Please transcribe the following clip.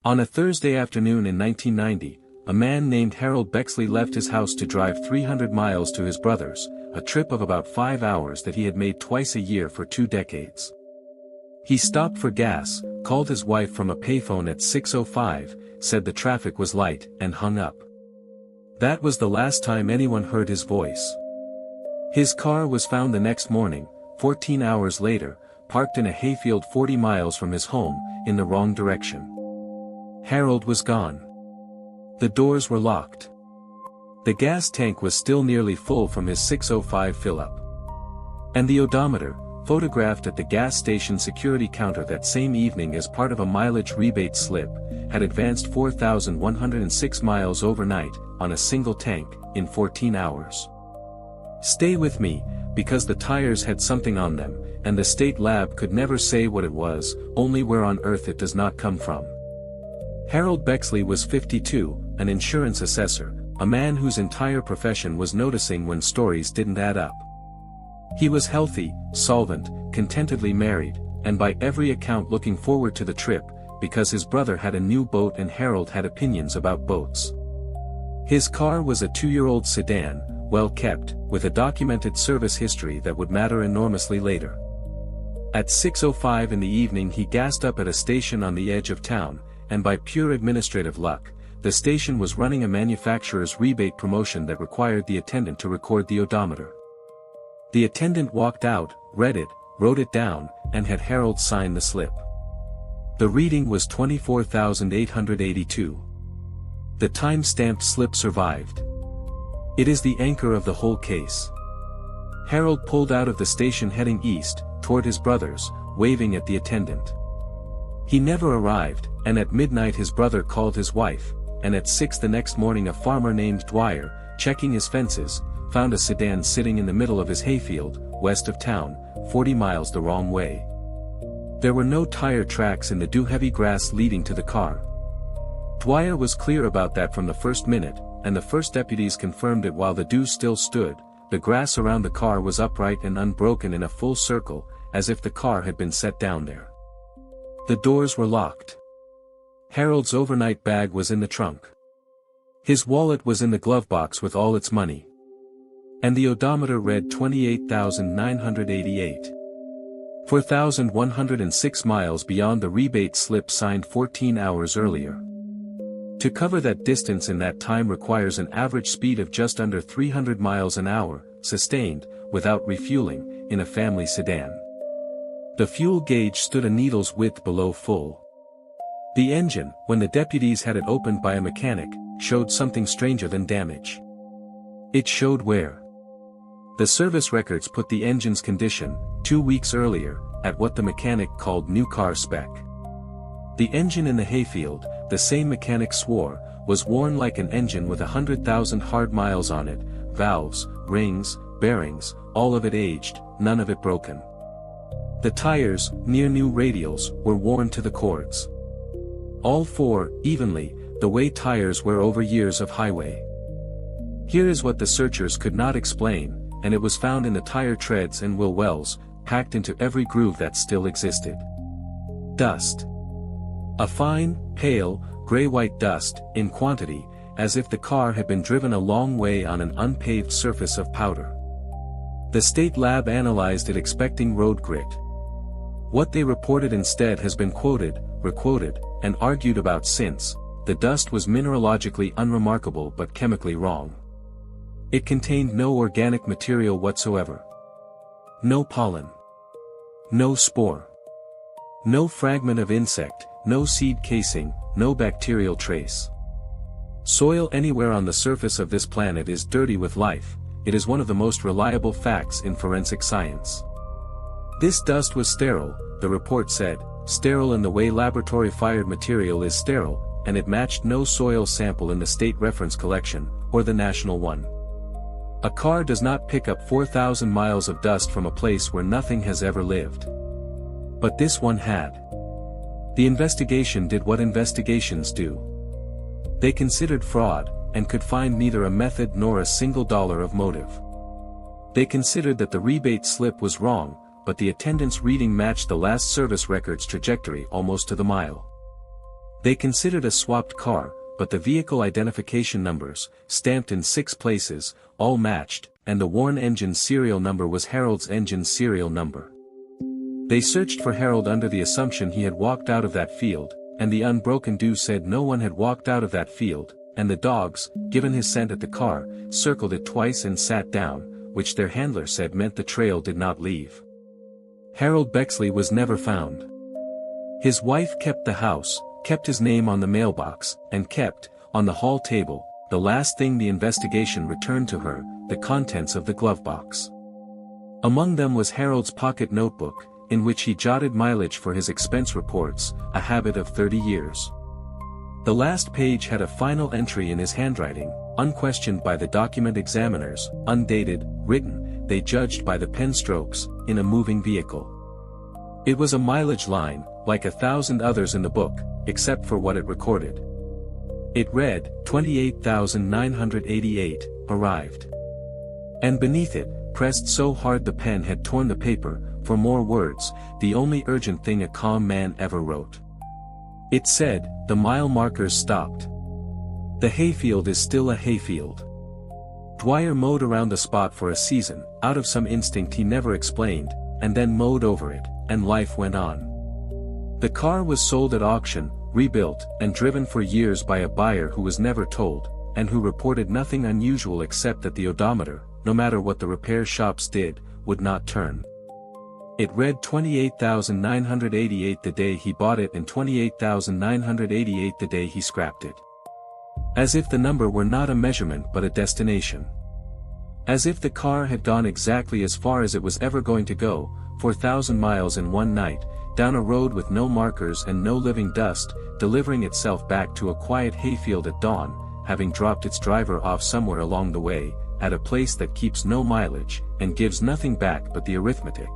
On a Thursday afternoon in 1990, a man named Harold Bexley left his house to drive 300 miles to his brother's, a trip of about 5 hours that he had made twice a year for 2 decades. He stopped for gas, called his wife from a payphone at 6:05, said the traffic was light, and hung up. That was the last time anyone heard his voice. His car was found the next morning, 14 hours later, parked in a hayfield 40 miles from his home, in the wrong direction. Harold was gone. The doors were locked. The gas tank was still nearly full from his 6:05 fill-up. And the odometer, photographed at the gas station security counter that same evening as part of a mileage rebate slip, had advanced 4,106 miles overnight, on a single tank, in 14 hours. Stay with me, because the tires had something on them, and the state lab could never say what it was, only where on earth it does not come from. Harold Bexley was 52, an insurance assessor, a man whose entire profession was noticing when stories didn't add up. He was healthy, solvent, contentedly married, and by every account looking forward to the trip, because his brother had a new boat and Harold had opinions about boats. His car was a 2-year-old sedan, well kept, with a documented service history that would matter enormously later. At 6:05 in the evening he gassed up at a station on the edge of town, and by pure administrative luck, the station was running a manufacturer's rebate promotion that required the attendant to record the odometer. The attendant walked out, read it, wrote it down, and had Harold sign the slip. The reading was 24,882. The time-stamped slip survived. It is the anchor of the whole case. Harold pulled out of the station heading east, toward his brother's, waving at the attendant. He never arrived, and at midnight his brother called his wife, and at 6 the next morning a farmer named Dwyer, checking his fences, found a sedan sitting in the middle of his hayfield, west of town, 40 miles the wrong way. There were no tire tracks in the dew-heavy grass leading to the car. Dwyer was clear about that from the first minute, and the first deputies confirmed it while the dew still stood. The grass around the car was upright and unbroken in a full circle, as if the car had been set down there. The doors were locked. Harold's overnight bag was in the trunk. His wallet was in the glove box with all its money. And the odometer read 28,988. 4,106 miles beyond the rebate slip signed 14 hours earlier. To cover that distance in that time requires an average speed of just under 300 miles an hour, sustained, without refueling, in a family sedan. The fuel gauge stood a needle's width below full. The engine, when the deputies had it opened by a mechanic, showed something stranger than damage. It showed wear. The service records put the engine's condition, 2 weeks earlier, at what the mechanic called new car spec. The engine in the hayfield, the same mechanic swore, was worn like an engine with 100,000 hard miles on it, valves, rings, bearings, all of it aged, none of it broken. The tires, near new radials, were worn to the cords. All 4, evenly, the way tires wear over years of highway. Here is what the searchers could not explain, and it was found in the tire treads and wheel wells, packed into every groove that still existed. Dust. A fine, pale, gray-white dust, in quantity, as if the car had been driven a long way on an unpaved surface of powder. The state lab analyzed it expecting road grit. What they reported instead has been quoted, requoted, and argued about since. The dust was mineralogically unremarkable but chemically wrong. It contained no organic material whatsoever. No pollen. No spore. No fragment of insect, no seed casing, no bacterial trace. Soil anywhere on the surface of this planet is dirty with life. It is one of the most reliable facts in forensic science. This dust was sterile, the report said, sterile in the way laboratory-fired material is sterile, and it matched no soil sample in the state reference collection, or the national one. A car does not pick up 4,000 miles of dust from a place where nothing has ever lived. But this one had. The investigation did what investigations do. They considered fraud, and could find neither a method nor a single dollar of motive. They considered that the rebate slip was wrong, but the attendant's reading matched the last service record's trajectory almost to the mile. They considered a swapped car, but the vehicle identification numbers, stamped in 6 places, all matched, and the Warren engine's serial number was Harold's engine's serial number. They searched for Harold under the assumption he had walked out of that field, and the unbroken dew said no one had walked out of that field, and the dogs, given his scent at the car, circled it twice and sat down, which their handler said meant the trail did not leave. Harold Bexley was never found. His wife kept the house, kept his name on the mailbox, and kept, on the hall table, the last thing the investigation returned to her, the contents of the glove box. Among them was Harold's pocket notebook, in which he jotted mileage for his expense reports, a habit of 30 years. The last page had a final entry in his handwriting, unquestioned by the document examiners, undated, written, they judged by the pen strokes, in a moving vehicle. It was a mileage line, like 1,000 others in the book, except for what it recorded. It read, 28,988, arrived. And beneath it, pressed so hard the pen had torn the paper, for more words, the only urgent thing a calm man ever wrote. It said, the mile markers stopped. The hayfield is still a hayfield. Dwyer mowed around the spot for a season, out of some instinct he never explained, and then mowed over it, and life went on. The car was sold at auction, rebuilt, and driven for years by a buyer who was never told, and who reported nothing unusual except that the odometer, no matter what the repair shops did, would not turn. It read 28,988 the day he bought it and 28,988 the day he scrapped it. As if the number were not a measurement but a destination. As if the car had gone exactly as far as it was ever going to go, 4,000 miles in one night, down a road with no markers and no living dust, delivering itself back to a quiet hayfield at dawn, having dropped its driver off somewhere along the way, at a place that keeps no mileage, and gives nothing back but the arithmetic.